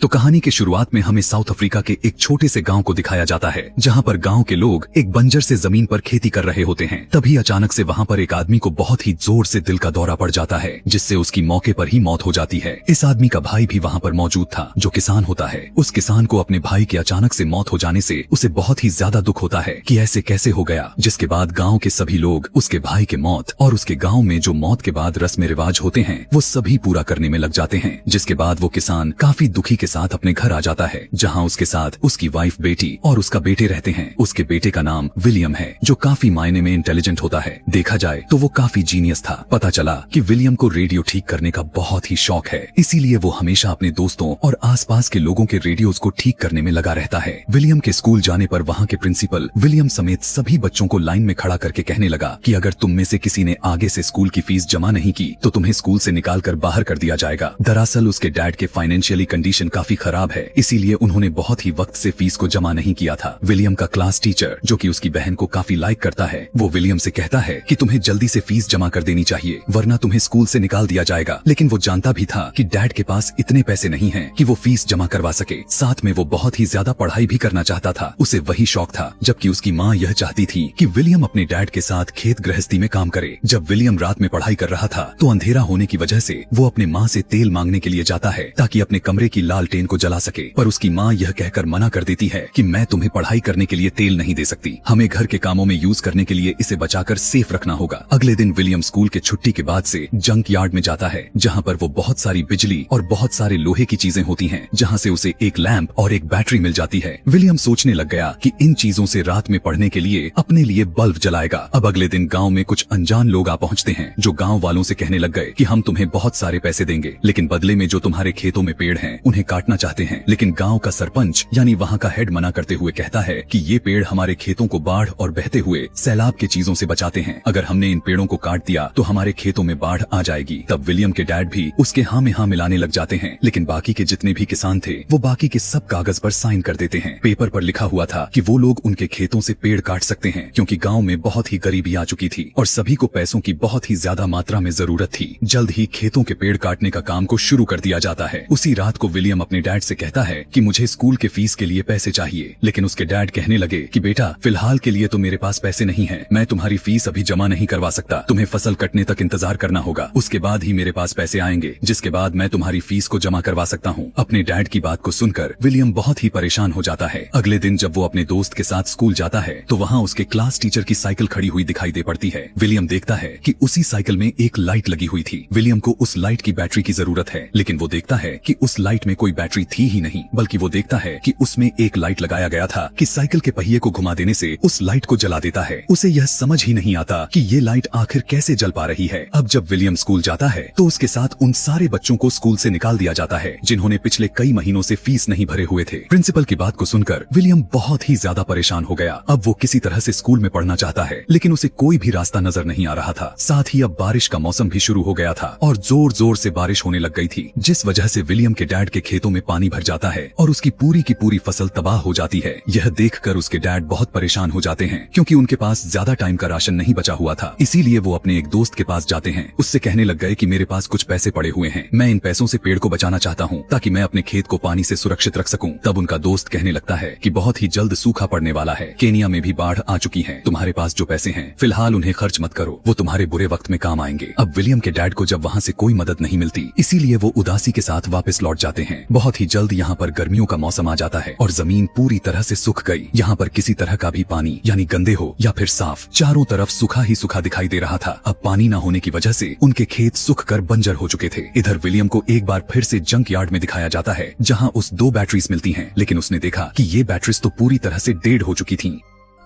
तो कहानी के शुरुआत में हमें साउथ अफ्रीका के एक छोटे से गांव को दिखाया जाता है, जहां पर गांव के लोग एक बंजर से जमीन पर खेती कर रहे होते हैं। तभी अचानक से वहां पर एक आदमी को बहुत ही जोर से दिल का दौरा पड़ जाता है, जिससे उसकी मौके पर ही मौत हो जाती है। इस आदमी का भाई भी वहां पर मौजूद था, जो किसान होता है। उस किसान को अपने भाई के अचानक से मौत हो जाने से उसे बहुत ही ज्यादा दुख होता है कि ऐसे कैसे हो गया। जिसके बाद गाँव के सभी लोग उसके भाई के मौत और उसके गाँव में जो मौत के बाद रस्म रिवाज होते हैं वो सभी पूरा करने में लग जाते हैं। जिसके बाद वो किसान काफी दुखी के साथ अपने घर आ जाता है, जहां उसके साथ उसकी वाइफ, बेटी और उसका बेटे रहते हैं। उसके बेटे का नाम विलियम है, जो काफी मायने में इंटेलिजेंट होता है। देखा जाए तो वो काफी जीनियस था। पता चला कि विलियम को रेडियो ठीक करने का बहुत ही शौक है, इसीलिए वो हमेशा अपने दोस्तों और आसपास के लोगों के रेडियोज को ठीक करने में लगा रहता है। विलियम के स्कूल जाने पर वहाँ के प्रिंसिपल विलियम समेत सभी बच्चों को लाइन में खड़ा करके कहने लगा कि अगर तुम में से किसी ने आगे से स्कूल की फीस जमा नहीं की तो तुम्हें स्कूल से निकाल कर बाहर कर दिया जाएगा। दरअसल उसके डैड के फाइनेंशियली कंडीशन काफी खराब है, इसीलिए उन्होंने बहुत ही वक्त से फीस को जमा नहीं किया था। विलियम का क्लास टीचर, जो कि उसकी बहन को काफी लाइक करता है, वो विलियम से कहता है कि तुम्हें जल्दी से फीस जमा कर देनी चाहिए, वरना तुम्हें स्कूल से निकाल दिया जाएगा। लेकिन वो जानता भी था कि डैड के पास इतने पैसे नहीं हैं कि वो फीस जमा करवा सके। साथ में वो बहुत ही ज्यादा पढ़ाई भी करना चाहता था, उसे वही शौक था। जबकि उसकी माँ यह चाहती थी कि विलियम अपने डैड के साथ खेत गृहस्थी में काम करे। जब विलियम रात में पढ़ाई कर रहा था तो अंधेरा होने की वजह से वो अपने माँ से तेल मांगने के लिए जाता है, ताकि अपने कमरे की लालटेन को जला सके। पर उसकी माँ यह कहकर मना कर देती है कि मैं तुम्हें पढ़ाई करने के लिए तेल नहीं दे सकती, हमें घर के कामों में यूज करने के लिए इसे बचाकर सेफ रखना होगा। अगले दिन विलियम स्कूल के छुट्टी के बाद से जंक यार्ड में जाता है, जहाँ पर वो बहुत सारी बिजली और बहुत सारे लोहे की चीजें होती हैं, जहाँ से उसे एक लैंप और एक बैटरी मिल जाती है। विलियम सोचने लग गया कि इन चीजों से रात में पढ़ने के लिए अपने लिए बल्ब जलाएगा। अब अगले दिन गाँव में कुछ अनजान लोग आ पहुँचते हैं, जो गाँव वालों से कहने लग गए कि हम तुम्हें बहुत सारे पैसे देंगे, लेकिन बदले में जो तुम्हारे खेतों में पेड़ हैं उन्हें काटना चाहते हैं। लेकिन गाँव का सरपंच यानी वहाँ का हेड मना करते हुए कहता है कि ये पेड़ हमारे खेतों को बाढ़ और बहते हुए सैलाब के चीजों से बचाते हैं। अगर हमने इन पेड़ों को काट दिया तो हमारे खेतों में बाढ़ आ जाएगी। तब विलियम के डैड भी उसके हाँ में हाँ मिलाने लग जाते हैं, लेकिन बाकी के जितने भी किसान थे वो बाकी के सब कागज पर साइन कर देते हैं। पेपर पर लिखा हुआ था कि वो लोग उनके खेतों से पेड़ काट सकते हैं, क्योंकि गाँव में बहुत ही गरीबी आ चुकी थी और सभी को पैसों की बहुत ही ज्यादा मात्रा में जरूरत थी। जल्द ही खेतों के पेड़ काटने का काम को शुरू कर दिया जाता है। उसी रात को विलियम अपने डैड से कहता है कि मुझे स्कूल के फीस के लिए पैसे चाहिए, लेकिन उसके डैड कहने लगे कि बेटा, फिलहाल के लिए तो मेरे पास पैसे नहीं हैं, मैं तुम्हारी फीस अभी जमा नहीं करवा सकता, तुम्हें फसल कटने तक इंतजार करना होगा, उसके बाद ही मेरे पास पैसे आएंगे, जिसके बाद मैं तुम्हारी फीस को जमा करवा सकता हूँ। अपने डैड की बात को सुनकर विलियम बहुत ही परेशान हो जाता है। अगले दिन जब वो अपने दोस्त के साथ स्कूल जाता है तो वहाँ उसके क्लास टीचर की साइकिल खड़ी हुई दिखाई दे पड़ती है। विलियम देखता है कि उसी साइकिल में एक लाइट लगी हुई थी। विलियम को उस लाइट की बैटरी की जरूरत है, लेकिन वो देखता है कि उस लाइट में कोई बैटरी थी ही नहीं, बल्कि वो देखता है कि उसमें एक लाइट लगाया गया था कि साइकिल के पहिए को घुमा देने से उस लाइट को जला देता है। उसे यह समझ ही नहीं आता कि ये लाइट आखिर कैसे जल पा रही है। अब जब विलियम स्कूल जाता है तो उसके साथ उन सारे बच्चों को स्कूल से निकाल दिया जाता है, जिन्होंने पिछले कई महीनों से फीस नहीं भरे हुए थे। प्रिंसिपल की बात को सुनकर विलियम बहुत ही ज्यादा परेशान हो गया। अब वो किसी तरह से स्कूल में पढ़ना चाहता है, लेकिन उसे कोई भी रास्ता नजर नहीं आ रहा था। साथ ही अब बारिश का मौसम भी शुरू हो गया था और जोर जोर से बारिश होने लग गई थी, जिस वजह से विलियम के डैड के खेतों में पानी भर जाता है और उसकी पूरी की पूरी फसल तबाह हो जाती है। यह देखकर उसके डैड बहुत परेशान हो जाते हैं, क्योंकि उनके पास ज्यादा टाइम का राशन नहीं बचा हुआ था। इसीलिए वो अपने एक दोस्त के पास जाते हैं। उससे कहने लग गए कि मेरे पास कुछ पैसे पड़े हुए हैं, मैं इन पैसों से पेड़ को बचाना चाहता हूँ, ताकि मैं अपने खेत को पानी से सुरक्षित रख सकूं। तब उनका दोस्त कहने लगता है कि बहुत ही जल्द सूखा पड़ने वाला है, केनिया में भी बाढ़ आ चुकी है, तुम्हारे पास जो पैसे हैं फिलहाल उन्हें खर्च मत करो, वो तुम्हारे बुरे वक्त में काम आएंगे। अब विलियम के डैड को जब वहाँ से कोई मदद नहीं मिलती, इसीलिए वो उदासी के साथ वापस लौट जाते हैं। बहुत ही जल्द यहाँ पर गर्मियों का मौसम आ जाता है और जमीन पूरी तरह से सूख गई। यहाँ पर किसी तरह का भी पानी यानी गंदे हो या फिर साफ, चारों तरफ सूखा ही सूखा दिखाई दे रहा था। अब पानी न होने की वजह से उनके खेत सूख कर बंजर हो चुके थे। इधर विलियम को एक बार फिर से जंक यार्ड में दिखाया जाता है, जहाँ उस 2 बैटरीज मिलती हैं, लेकिन उसने देखा कि ये बैटरीज तो पूरी तरह से डेड हो चुकी थी।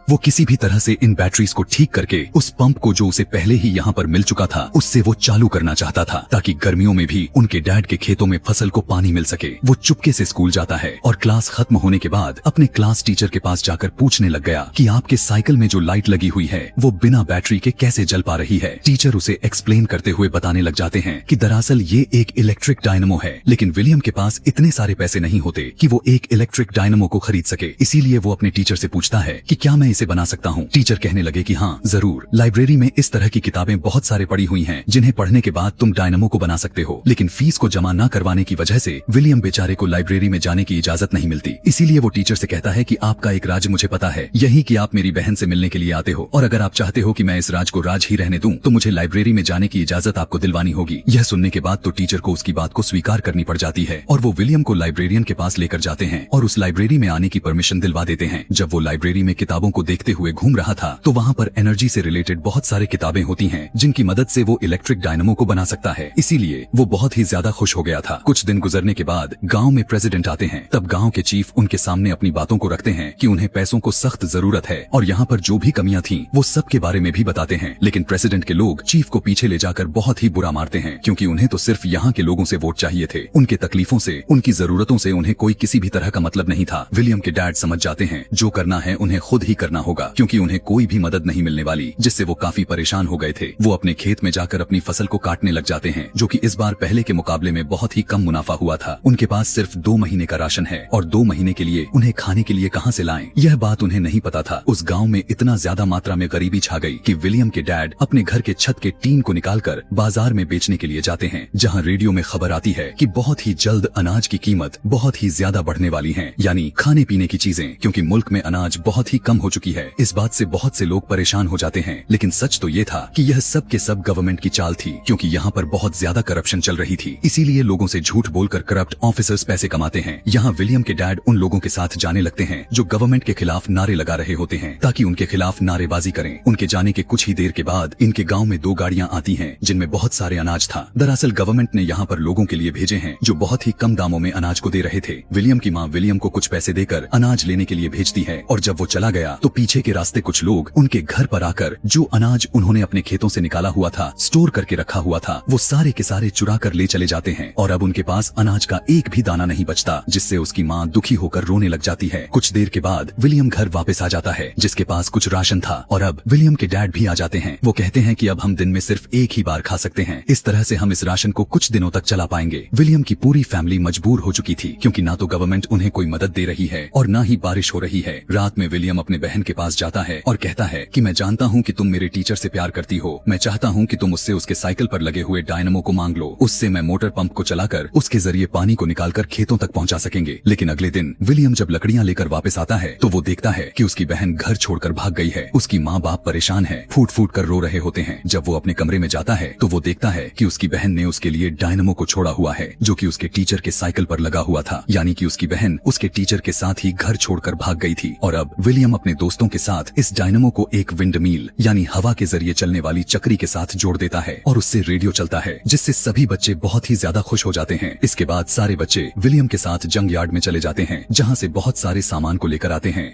वो किसी भी तरह से इन बैटरीज को ठीक करके उस पंप को जो उसे पहले ही यहाँ पर मिल चुका था उससे वो चालू करना चाहता था, ताकि गर्मियों में भी उनके डैड के खेतों में फसल को पानी मिल सके। वो चुपके से स्कूल जाता है और क्लास खत्म होने के बाद अपने क्लास टीचर के पास जाकर पूछने लग गया कि आपके साइकिल में जो लाइट लगी हुई है वो बिना बैटरी के कैसे जल पा रही है। टीचर उसे एक्सप्लेन करते हुए बताने लग जाते हैं कि दरअसल ये एक इलेक्ट्रिक डायनमो है, लेकिन विलियम के पास इतने सारे पैसे नहीं होते कि वो एक इलेक्ट्रिक डायनमो को खरीद सके। इसीलिए वो अपने टीचर से पूछता है कि क्या मैं इसे कैसे बना सकता हूँ। टीचर कहने लगे कि हाँ जरूर, लाइब्रेरी में इस तरह की किताबें बहुत सारे पड़ी हुई हैं जिन्हें पढ़ने के बाद तुम डायनामो को बना सकते हो, लेकिन फीस को जमा न करवाने की वजह से विलियम बेचारे को लाइब्रेरी में जाने की इजाजत नहीं मिलती। इसीलिए वो टीचर से कहता है कि आपका एक राज मुझे पता है, यही कि आप मेरी बहन से मिलने के लिए आते हो, और अगर आप चाहते हो कि मैं इस राज को राज ही रहने दूं तो मुझे लाइब्रेरी में जाने की इजाजत आपको दिलवानी होगी। यह सुनने के बाद तो टीचर को उसकी बात को स्वीकार करनी पड़ जाती है और वो विलियम को लाइब्रेरियन के पास लेकर जाते हैं और उस लाइब्रेरी में आने की परमिशन दिलवा देते हैं। जब वो लाइब्रेरी में किताबों को देखते हुए घूम रहा था तो वहाँ पर एनर्जी से रिलेटेड बहुत सारे किताबें होती हैं जिनकी मदद से वो इलेक्ट्रिक डायनामो को बना सकता है, इसीलिए वो बहुत ही ज्यादा खुश हो गया था। कुछ दिन गुजरने के बाद गाँव में प्रेसिडेंट आते हैं। तब गाँव के चीफ उनके सामने अपनी बातों को रखते हैं कि उन्हें पैसों को सख्त जरूरत है और यहाँ पर जो भी कमियां थी वो सब के बारे में भी बताते हैं, लेकिन प्रेसिडेंट के लोग चीफ को पीछे ले जाकर बहुत ही बुरा मारते हैं क्योंकि उन्हें तो सिर्फ यहाँ के लोगों से वोट चाहिए थे। उनके तकलीफों से, उनकी जरूरतों से उन्हें कोई किसी भी तरह का मतलब नहीं था। विलियम के डैड समझ जाते हैं जो करना है उन्हें खुद ही करना होगा क्योंकि उन्हें कोई भी मदद नहीं मिलने वाली, जिससे वो काफी परेशान हो गए थे। वो अपने खेत में जाकर अपनी फसल को काटने लग जाते हैं जो कि इस बार पहले के मुकाबले में बहुत ही कम मुनाफा हुआ था। उनके पास सिर्फ 2 महीने का राशन है और 2 महीने के लिए उन्हें खाने के लिए कहाँ से लाएं, यह बात उन्हें नहीं पता था। उस गाँव में इतना ज्यादा मात्रा में गरीबी छा गई कि विलियम के डैड अपने घर के छत के टीन को निकालकर बाजार में बेचने के लिए जाते हैं, जहाँ रेडियो में खबर आती है कि बहुत ही जल्द अनाज की कीमत बहुत ही ज्यादा बढ़ने वाली है, यानी खाने पीने की चीजें, क्योंकि मुल्क में अनाज बहुत ही कम हो चुकी है। इस बात से बहुत से लोग परेशान हो जाते हैं, लेकिन सच तो ये था कि यह सब के सब गवर्नमेंट की चाल थी क्योंकि यहाँ पर बहुत ज्यादा करप्शन चल रही थी, इसीलिए लोगों से झूठ बोलकर करप्ट ऑफिसर्स पैसे कमाते हैं। यहाँ विलियम के डैड उन लोगों के साथ जाने लगते हैं जो गवर्नमेंट के खिलाफ नारे लगा रहे होते हैं ताकि उनके खिलाफ नारेबाजी करें। उनके जाने के कुछ ही देर के बाद इनके गाँव में 2 गाड़ियाँ आती हैं जिनमें बहुत सारे अनाज था। दरअसल गवर्नमेंट ने यहाँ पर लोगों के लिए भेजे हैं जो बहुत ही कम दामों में अनाज को दे रहे थे। विलियम की माँ विलियम को कुछ पैसे देकर अनाज लेने के लिए भेजती है और जब वो चला गया तो पीछे के रास्ते कुछ लोग उनके घर पर आकर जो अनाज उन्होंने अपने खेतों से निकाला हुआ था, स्टोर करके रखा हुआ था, वो सारे के सारे चुरा कर ले चले जाते हैं और अब उनके पास अनाज का एक भी दाना नहीं बचता, जिससे उसकी माँ दुखी होकर रोने लग जाती है। कुछ देर के बाद विलियम घर वापस आ जाता है जिसके पास कुछ राशन था और अब विलियम के डैड भी आ जाते हैं। वो कहते हैं कि अब हम दिन में सिर्फ एक ही बार खा सकते हैं, इस तरह से हम इस राशन को कुछ दिनों तक चला पाएंगे। विलियम की पूरी फैमिली मजबूर हो चुकी थी क्योंकि ना तो गवर्नमेंट उन्हें कोई मदद दे रही है और ना ही बारिश हो रही है। रात में विलियम अपने बहन के पास जाता है और कहता है कि मैं जानता हूँ कि तुम मेरे टीचर से प्यार करती हो, मैं चाहता हूँ कि तुम उससे उसके साइकिल पर लगे हुए डायनामो को मांग लो, उससे मैं मोटर पंप को चलाकर उसके जरिए पानी को निकालकर खेतों तक पहुँचा सकेंगे। लेकिन अगले दिन विलियम जब लकड़ियाँ लेकर वापस आता है तो वो देखता है कि उसकी बहन घर छोड़कर भाग गई है। उसकी माँ बाप परेशान है, फूट फूट कर रो रहे होते हैं। जब वो अपने कमरे में जाता है तो वो देखता है कि उसकी बहन ने उसके लिए डायनामो को छोड़ा हुआ है जो कि उसके टीचर के साइकिल पर लगा हुआ था, यानी कि उसकी बहन उसके टीचर के साथ ही घर छोड़कर भाग गई थी। और अब विलियम अपने दोस्तों के साथ इस डायनामो को एक विंडमिल यानी हवा के जरिए चलने वाली चक्री के साथ जोड़ देता है और उससे रेडियो चलता है, जिससे सभी बच्चे बहुत ही ज्यादा खुश हो जाते हैं। इसके बाद सारे बच्चे विलियम के साथ जंग यार्ड में चले जाते हैं जहाँ से बहुत सारे सामान को लेकर आते हैं।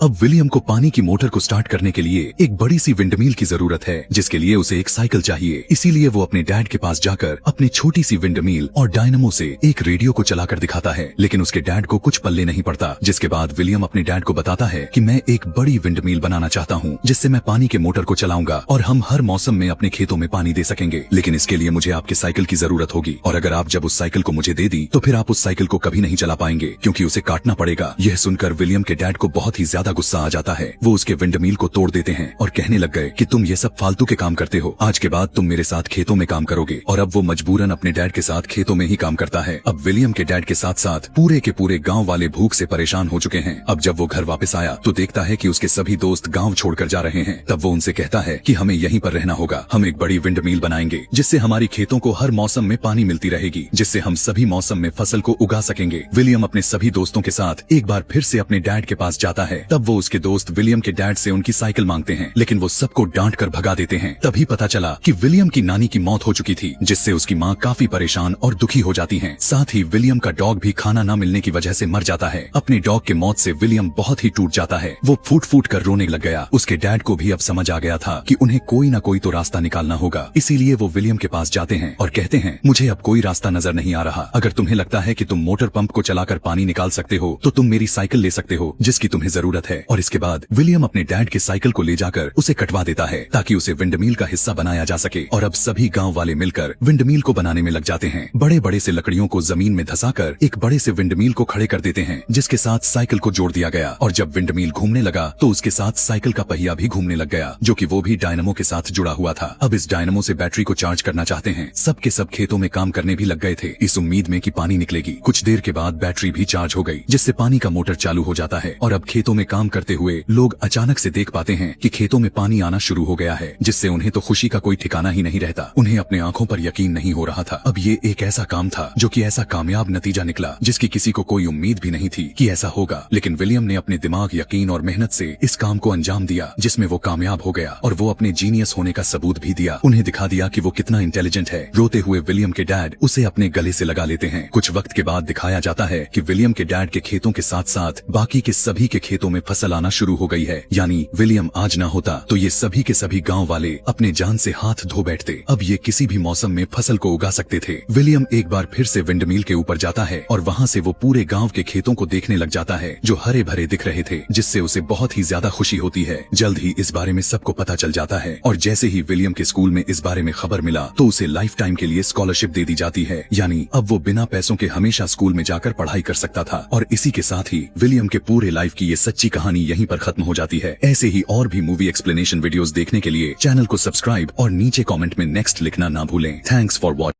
अब विलियम को पानी की मोटर को स्टार्ट करने के लिए एक बड़ी सी विंडमिल की जरूरत है, जिसके लिए उसे एक साइकिल चाहिए। इसीलिए वो अपने डैड के पास जाकर अपनी छोटी सी विंडमिल और डायनामो से एक रेडियो को चलाकर दिखाता है, लेकिन उसके डैड को कुछ पल्ले नहीं पड़ता। जिसके बाद विलियम अपने डैड को बताता है कि मैं एक बड़ी विंडमिल बनाना चाहता हूँ जिससे मैं पानी के मोटर को चलाऊंगा और हम हर मौसम में अपने खेतों में पानी दे सकेंगे, लेकिन इसके लिए मुझे आपके साइकिल की जरूरत होगी और अगर आप जब उस साइकिल को मुझे दे दी तो फिर आप उस साइकिल को कभी नहीं चला पाएंगे क्योंकि उसे काटना पड़ेगा। यह सुनकर विलियम के डैड को बहुत ही ज्यादा गुस्सा आ जाता है। वो उसके विंडमिल को तोड़ देते हैं और कहने लग गए कि तुम ये सब फालतू के काम करते हो, आज के बाद तुम मेरे साथ खेतों में काम करोगे। और अब वो मजबूरन अपने डैड के साथ खेतों में ही काम करता है। अब विलियम के डैड के साथ साथ पूरे के पूरे गांव वाले भूख से परेशान हो चुके हैं। अब जब वो घर वापस आया तो देखता है कि उसके सभी दोस्त गांव छोड़कर जा रहे हैं। तब वो उनसे कहता है कि हमें यहीं पर रहना होगा, हम एक बड़ी विंडमिल बनाएंगे जिससे हमारी खेतों को हर मौसम में पानी मिलती रहेगी, जिससे हम सभी मौसम में फसल को उगा सकेंगे। विलियम अपने सभी दोस्तों के साथ एक बार फिर से अपने डैड के पास जाता है। तब वो उसके दोस्त विलियम के डैड से उनकी साइकिल मांगते हैं, लेकिन वो सबको डांट कर भगा देते हैं। तभी पता चला कि विलियम की नानी की मौत हो चुकी थी, जिससे उसकी माँ काफी परेशान और दुखी हो जाती हैं। साथ ही विलियम का डॉग भी खाना न मिलने की वजह से मर जाता है। अपने डॉग के मौत से विलियम बहुत ही टूट जाता है। वो फूट फूट कर रोने लग गया। उसके डैड को भी अब समझ आ गया था कि उन्हें कोई न कोई तो रास्ता निकालना होगा। इसीलिए वो विलियम के पास जाते हैं और कहते हैं, मुझे अब कोई रास्ता नजर नहीं आ रहा। अगर तुम्हें लगता है कि तुम मोटर पंप को चलाकर पानी निकाल सकते हो तो तुम मेरी साइकिल ले सकते हो जिसकी तुम्हें जरूरत है और इसके बाद विलियम अपने डैड के साइकिल को ले जाकर उसे कटवा देता है ताकि उसे विंडमिल का हिस्सा बनाया जा सके। और अब सभी गांव वाले मिलकर विंडमिल को बनाने में लग जाते हैं। बड़े बड़े से लकड़ियों को जमीन में धंसाकर एक बड़े से विंडमिल को खड़े कर देते हैं, जिसके साथ साइकिल को जोड़ दिया गया। और जब विंडमिल घूमने लगा तो उसके साथ साइकिल का पहिया भी घूमने लग गया, जो कि वो भी डायनामो के साथ जुड़ा हुआ था। अब इस डायनामो से बैटरी को चार्ज करना चाहते हैं। सब के सब खेतों में काम करने भी लग गए थे, इस उम्मीद में कि पानी निकलेगी। कुछ देर के बाद बैटरी भी चार्ज हो गई, जिससे पानी का मोटर चालू हो जाता है। और अब खेतों में काम करते हुए लोग अचानक से देख पाते हैं कि खेतों में पानी आना शुरू हो गया है, जिससे उन्हें तो खुशी का कोई ठिकाना ही नहीं रहता। उन्हें अपने आंखों पर यकीन नहीं हो रहा था। अब ये एक ऐसा काम था जो कि ऐसा कामयाब नतीजा निकला जिसकी किसी को कोई उम्मीद भी नहीं थी कि ऐसा होगा। लेकिन विलियम ने अपने दिमाग, यकीन और मेहनत से इस काम को अंजाम दिया, जिसमें वो कामयाब हो गया और वो अपने जीनियस होने का सबूत भी दिया। उन्हें दिखा दिया कि वो कितना इंटेलिजेंट है। रोते हुए विलियम के डैड उसे अपने गले से लगा लेते हैं। कुछ वक्त के बाद दिखाया जाता है कि विलियम के डैड के खेतों के साथ साथ बाकी के सभी के खेतों में फसल आना शुरू हो गई है। यानी विलियम आज ना होता तो ये सभी के सभी गांव वाले अपने जान से हाथ धो बैठते। अब ये किसी भी मौसम में फसल को उगा सकते थे। विलियम एक बार फिर से विंडमिल के ऊपर जाता है और वहाँ से वो पूरे गांव के खेतों को देखने लग जाता है, जो हरे भरे दिख रहे थे, जिससे उसे बहुत ही ज्यादा खुशी होती है। जल्द ही इस बारे में सबको पता चल जाता है और जैसे ही विलियम के स्कूल में इस बारे में खबर मिला तो उसे लाइफ टाइम के लिए स्कॉलरशिप दे दी जाती है। यानी अब वो बिना पैसों के हमेशा स्कूल में जाकर पढ़ाई कर सकता था। और इसी के साथ ही विलियम के पूरे लाइफ की ये सच्ची कहानी यहीं पर खत्म हो जाती है। ऐसे ही और भी मूवी एक्सप्लेनेशन वीडियोस देखने के लिए चैनल को सब्सक्राइब और नीचे कमेंट में नेक्स्ट लिखना ना भूलें। Thanks for watching.